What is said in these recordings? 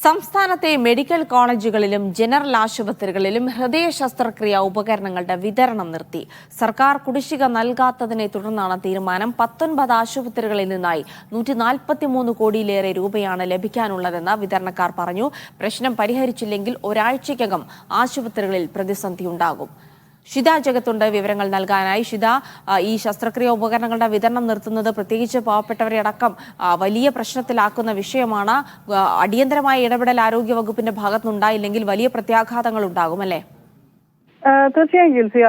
സംസ്ഥാനത്തെ മെഡിക്കൽ കോളേജുകളിലും ജനറൽ ആശുപത്രികളിലും ഹൃദയ ശസ്ത്രക്രിയ ഉപകരണങ്ങളുടെ വിതരണം നിർത്തി. സർക്കാർ കുടിശ്ശിക നൽകാത്തതിനെ തുടർന്നാണ് തീരുമാനം. 19 ആശുപത്രികളിൽ നിന്നായി 143 കോടിയിലേറെ രൂപയാണ് ലഭിക്കാനുള്ളതെന്ന് വിതരണക്കാർ പറഞ്ഞു. പ്രശ്നം പരിഹരിച്ചില്ലെങ്കിൽ ഒരാഴ്ചയ്ക്കകം ആശുപത്രികളിൽ പ്രതിസന്ധിയുണ്ടാകും. ഷിത ജഗത്തുണ്ട് വിവരങ്ങൾ നൽകാനായി. ഷിത, ഈ ശസ്ത്രക്രിയ ഉപകരണങ്ങളുടെ വിതരണം നിർത്തുന്നത് പ്രത്യേകിച്ച് പാവപ്പെട്ടവരെ അടക്കം വലിയ പ്രശ്നത്തിലാക്കുന്ന വിഷയമാണ്. അടിയന്തരമായ ഇടപെടൽ ആരോഗ്യവകുപ്പിന്റെ ഭാഗത്തുനിന്നുണ്ടായില്ലെങ്കിൽ വലിയ പ്രത്യാഘാതങ്ങൾ ഉണ്ടാകും, അല്ലേ? തീർച്ചയായും ജിൽസി,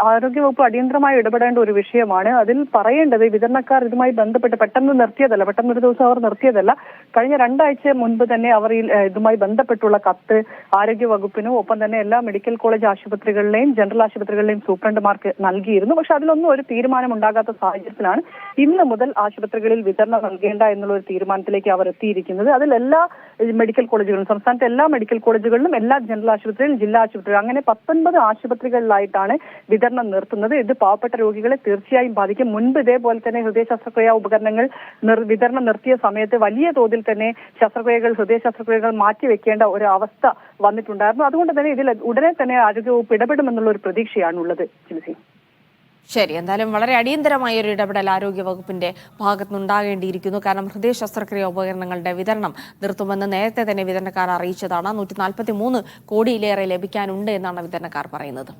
ആരോഗ്യവകുപ്പ് അടിയന്തരമായി ഇടപെടേണ്ട ഒരു വിഷയമാണ്. അതിൽ പറയേണ്ടത് വിതരണക്കാർ ഇതുമായി ബന്ധപ്പെട്ട് പെട്ടെന്നൊരു ദിവസം അവർ നിർത്തിയതല്ല. കഴിഞ്ഞ 2 ആഴ്ച മുൻപ് തന്നെ അവർ ഇതുമായി ബന്ധപ്പെട്ടുള്ള കത്ത് ആരോഗ്യവകുപ്പിനും ഒപ്പം തന്നെ എല്ലാ മെഡിക്കൽ കോളേജ് ആശുപത്രികളിലെയും ജനറൽ ആശുപത്രികളിലെയും സൂപ്രണ്ടുമാർക്ക് നൽകിയിരുന്നു. പക്ഷെ അതിലൊന്നും ഒരു തീരുമാനം ഉണ്ടാകാത്ത സാഹചര്യത്തിലാണ് ഇന്ന് മുതൽ ആശുപത്രികളിൽ വിതരണം നൽകേണ്ട എന്നുള്ള ഒരു തീരുമാനത്തിലേക്ക് അവർ എത്തിയിരിക്കുന്നത്. അതിൽ എല്ലാ മെഡിക്കൽ കോളേജുകളിലും, സംസ്ഥാനത്തെ എല്ലാ മെഡിക്കൽ കോളേജുകളിലും, എല്ലാ ജനറൽ ആശുപത്രികളിലും, ജില്ലാ ആശുപത്രികളിലും, അങ്ങനെ 19 ആശുപത്രികളിലായിട്ടാണ് വിതരണം നിർത്തുന്നത്. ഇത് പാവപ്പെട്ട രോഗികളെ തീർച്ചയായും ബാധിക്കും. മുൻപ് ഇതേപോലെ തന്നെ ഹൃദയ ശസ്ത്രക്രിയ ഉപകരണങ്ങൾ വിതരണം നിർത്തിയ സമയത്ത് വലിയ തോതിൽ തന്നെ ഹൃദയ ശസ്ത്രക്രിയകൾ മാറ്റിവെക്കേണ്ട ഒരു അവസ്ഥ വന്നിട്ടുണ്ടായിരുന്നു. അതുകൊണ്ട് തന്നെ ഇതിൽ ഉടനെ തന്നെ ആരോഗ്യവകുപ്പ് ഇടപെടുമെന്നുള്ള ഒരു പ്രതീക്ഷയാണുള്ളത്. ശരി, എന്തായാലും വളരെ അടിയന്തരമായ ഒരു ഇടപെടൽ ആരോഗ്യവകുപ്പിന്റെ ഭാഗത്തുനിന്നുണ്ടാകേണ്ടിയിരിക്കുന്നു. കാരണം ഹൃദയ ശസ്ത്രക്രിയ ഉപകരണങ്ങളുടെ വിതരണം നിർത്തുമെന്ന് നേരത്തെ തന്നെ വിതരണക്കാർ അറിയിച്ചതാണ്. 143 കോടിയിലേറെ ലഭിക്കാനുണ്ട് എന്നാണ് വിതരണക്കാർ പറയുന്നത്.